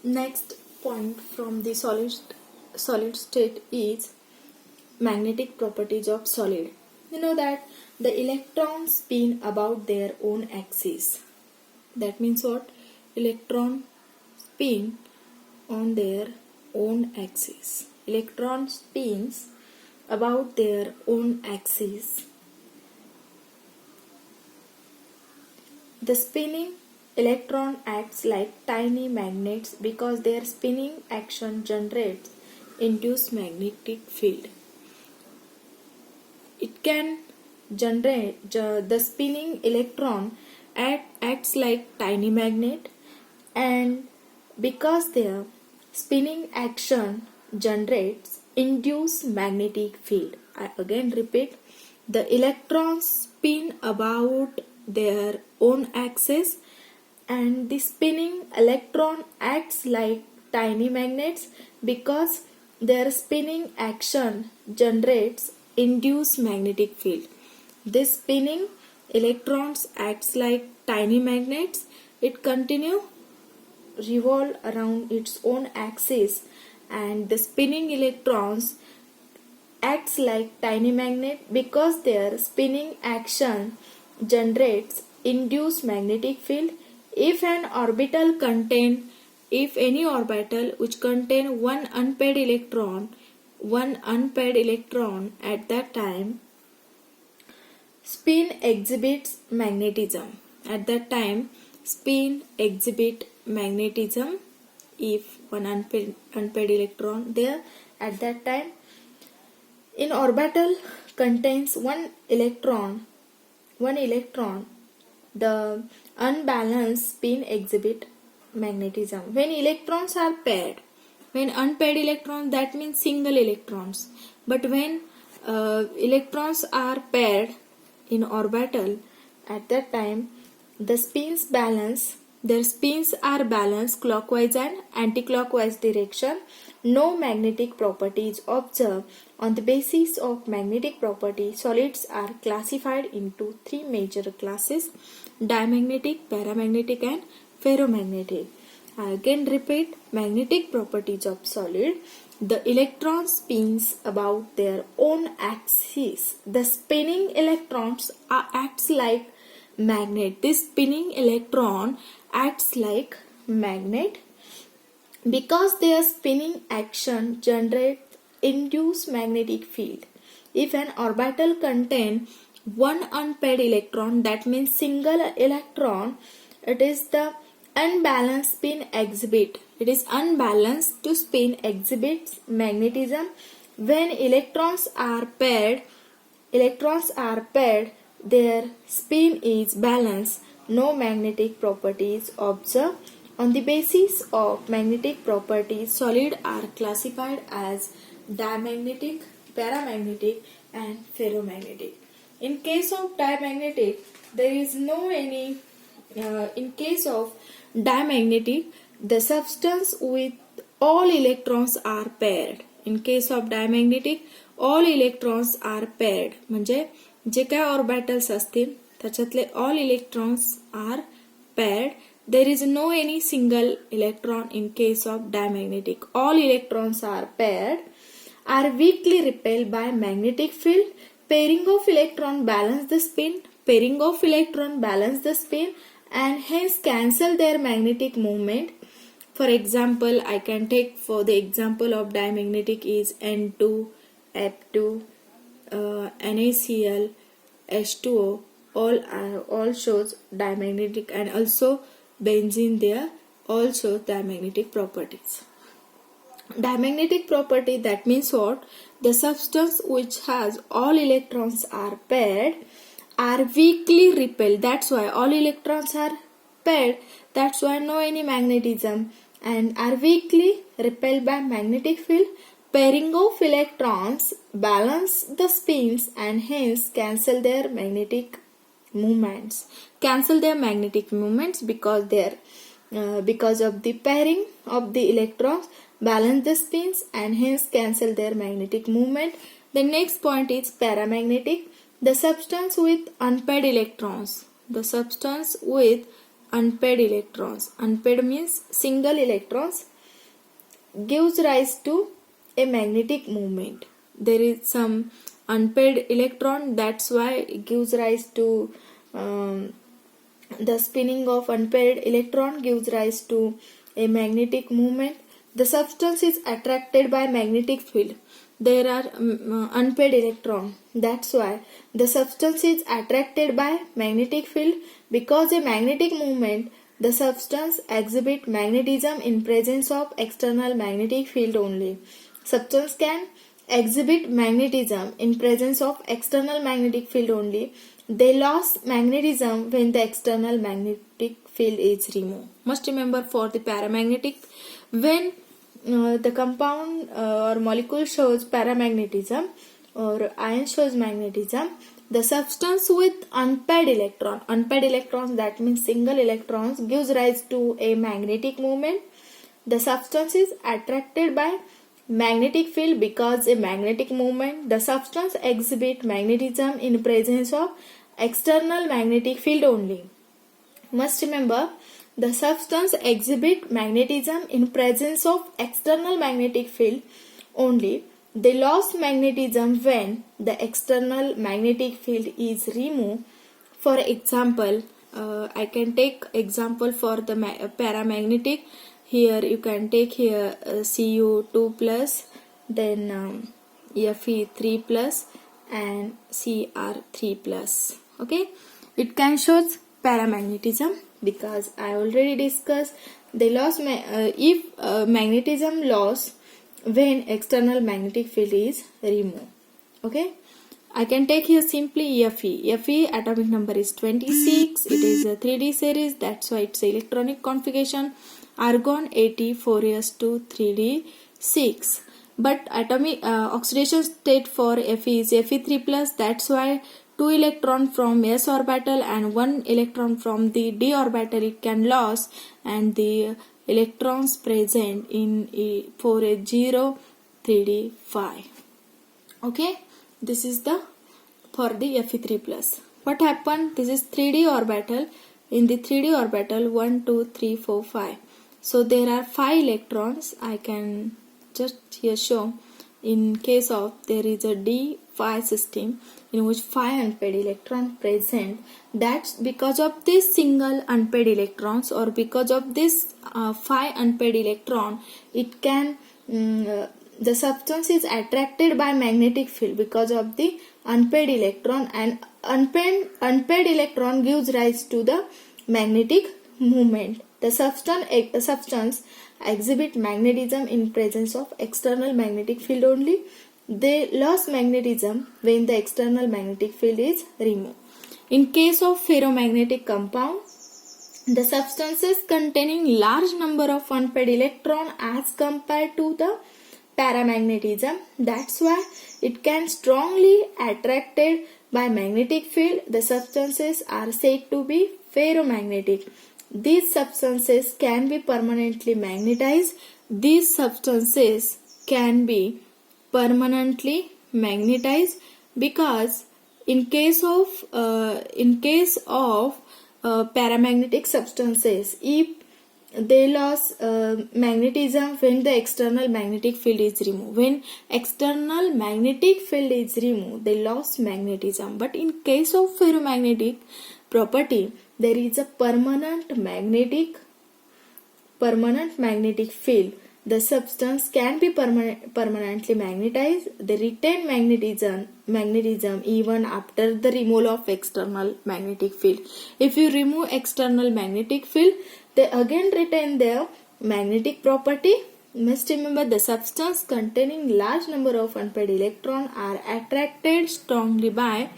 Next point from the solid state is magnetic properties of solid. You know that the electrons spin about their own axis. That means what? Electron spin on their own axis. Electron spins about their own axis. The spinning electron acts like tiny magnets because their spinning action generates induced magnetic field. It can generate the spinning electron acts like tiny magnet, and because their spinning action generates induced magnetic field. I again repeat, the electrons spin about their own axis and the spinning electron acts like tiny magnets because their spinning action generates induced magnetic field. This spinning electrons acts like tiny magnets. It continue revolve around its own axis, and the spinning electrons acts like tiny magnet because their spinning action generates induced magnetic field. If any orbital which contain one unpaired electron at that time spin exhibits magnetism. At that time spin exhibit magnetism. If one unpaired electron there at that time, in orbital contains one electron, the unbalanced spin exhibit magnetism. When electrons are paired, when unpaired electrons, that means single electrons, but when electrons are paired in orbital, at that time their spins are balanced clockwise and anti-clockwise direction. No magnetic properties observed. On the basis of magnetic property, solids are classified into three major classes: diamagnetic, paramagnetic and ferromagnetic. I again repeat, magnetic properties of solid. The electron spins about their own axis. The spinning electrons acts like magnet. This spinning electron acts like magnet because their spinning action generates induced magnetic field. If an orbital contains one unpaired electron, that means single electron, it is the unbalanced spin exhibit. It is unbalanced to spin exhibits magnetism. When electrons are paired, their spin is balanced. No magnetic properties observed. On the basis of magnetic properties, solids are classified as diamagnetic, paramagnetic and ferromagnetic. In case of diamagnetic, there is no any in case of diamagnetic, the substance with all electrons are paired. In case of diamagnetic, all electrons are paired. म्हणजे जे काय orbitals असतील त्याच्यातले all electrons are paired. There is no any single electron in case of diamagnetic. All electrons are paired, are weakly repelled by magnetic field. Pairing of electron balance the spin and hence cancel their magnetic moment. For example, I can take for the example of diamagnetic is N2, F2, NaCl, H2O, all shows diamagnetic, and also benzene there all shows diamagnetic properties. Diamagnetic property, that means what? The substance which has all electrons are paired are weakly repelled. That's why all electrons are paired. That's why no any magnetism, and are weakly repelled by magnetic field. Pairing of electrons balance the spins and hence cancel their magnetic movements. Because of the pairing of the electrons balance the spins and hence cancel their magnetic movement. The next point is paramagnetic. The substance with unpaired electrons. unpaired electrons. Unpaired means single electrons gives rise to a magnetic movement. There is some unpaired electron, that's why it gives rise to the spinning of unpaired electron gives rise to a magnetic movement. The substance is attracted by magnetic field. There are unpaired electron, that's why the substance is attracted by magnetic field. Because a magnetic movement, the substance exhibit magnetism in presence of external magnetic field only. Substance can exhibit magnetism in presence of external magnetic field only. They lost magnetism when the external magnetic field is removed. Must remember, for the paramagnetic, when the compound or molecule shows paramagnetism or ion shows magnetism, the substance with unpaired electrons, that means single electrons, gives rise to a magnetic movement. The substance is attracted by magnetic field. Because a magnetic movement, the substance exhibit magnetism in presence of external magnetic field only. Must remember, the substance exhibit magnetism in presence of external magnetic field only. They lost magnetism when the external magnetic field is removed. For example, I can take example for the paramagnetic. Here you can take here Cu2 plus, then Fe3 plus and Cr3 plus. Okay, it can show paramagnetism because I already discussed they lost if magnetism loss when external magnetic field is removed. Okay, I can take here simply Fe. Fe atomic number is 26. It is a 3D series, that's why its electronic configuration argon 84s2 3D6. But atomic oxidation state for Fe is Fe3 plus, that's why 2 electron from s orbital and 1 electron from the d orbital it can lose, and the electrons present in for a 0 3d5. Okay, this is the for the Fe3 plus. What happened? This is 3d orbital. In the 3d orbital 1 2 3 4 5, so there are 5 electrons. I can just here show, in case of there is a d5 system in which 5 unpaired electrons present. That's because of this single unpaired electrons, or because of this 5 unpaired electron, it can the substance is attracted by magnetic field because of the unpaired electron, and unpaired electron gives rise to the magnetic movement. The substance exhibit magnetism in presence of external magnetic field only. They lost magnetism when the external magnetic field is removed. In case of ferromagnetic compound, the substances containing large number of unpaired electron as compared to the paramagnetism, that's why it can strongly attracted by magnetic field. The substances are said to be ferromagnetic. These substances can be permanently magnetized. These substances can be permanently magnetized because in case of paramagnetic substances, if they lost magnetism when the external magnetic field is removed. When external magnetic field is removed, they lost magnetism. But in case of ferromagnetic property, there is a permanent magnetic field. The substance can be permanently magnetized. They retain magnetism even after the removal of external magnetic field. If you remove external magnetic field, they again retain their magnetic property. Must remember, the substance containing large number of unpaired electrons are attracted strongly by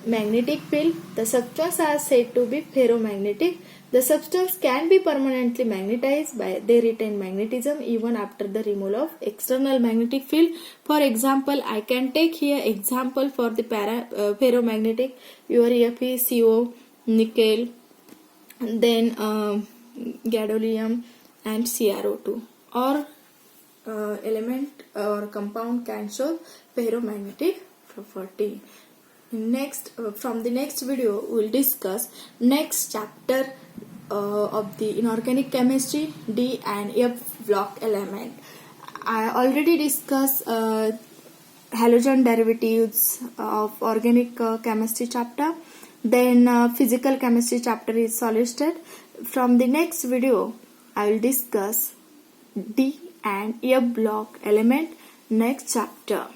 magnetic field. The substance are said to be ferromagnetic. The substance can be permanently magnetized by they retain magnetism even after the removal of external magnetic field. For example, I can take here example for the ferromagnetic, your FeCO, nickel, then gadolinium and CrO2, or element or compound can show ferromagnetic property. Next, from the next video, we will discuss next chapter of the inorganic chemistry, D and F block element. I already discussed halogen derivatives of organic chemistry chapter. Then physical chemistry chapter is solid state. From the next video, I will discuss D and F block element next chapter.